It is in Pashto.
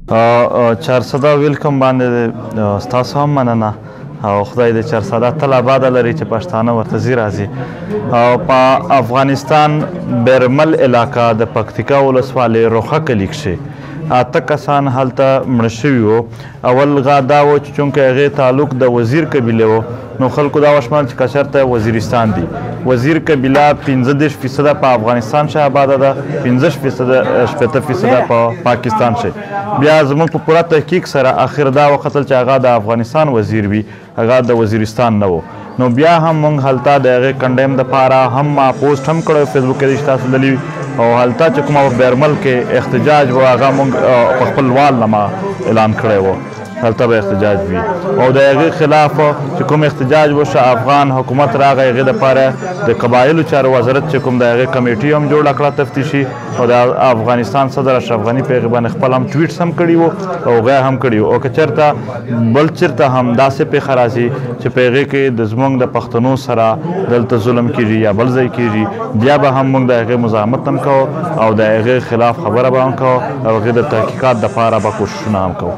چارسده ویلکم باندې ستاسو هم مننه او خدای دې چارسده تل آباده لري چې پښتانه ورته ځي راځي. او په افغانستان بیرمل علاقه د پکتیکا ولسوالۍ روخه کلي کښې 8 کسان هلته مړه شوي وو. اول غا دا و چې چونکې هغې تعلق د وزیر قبیلې و نو خلکو دا وشمل چې که چېرته وزیرستان دی. وزیر قبیله 15% په افغانستان شه آباده ده، 15% په پاکستان شه. بیا زموږ په پوره تحقیق سره اخر دا وکتل چې هغه د افغانستان وزیر وي، هغه د وزیرستان نه و. نو بیا هم موږ هلته د هغې کنډیم دپاره هم ما پوسټ هم کړی، فیسبوک کې تاسو لیدلی او هلته چې کومه بیرمل کې احتجاج و هغه موږ په خپل وال نه ما اعلان کړی و، هلته به احتجاج وي. او د هغې خلاف چې کوم احتجاج وشه افغان حکومت راغی هغې دپاره د قبایلو چارو وزارت چې کوم د هغې کمیټي هم جوړه کړه تفتیشي، او د افغانستان صدر اشرف غني په هغې باندې خپل هم ټویټس هم کړي وو او هغه هم کړي وو. او که چېرته بل چېرته هم داسې پیښه راځي چې په هغې کې د زموږ د پښتنو سره دلته ظلم کېږي یا بل ځای کېږي، بیا به هم موږ د هغې مزاحمت هم کوو او د هغې خلاف خبره به هم کوو او هغې د تحقیقات دپاره به کوششونه هم کوو.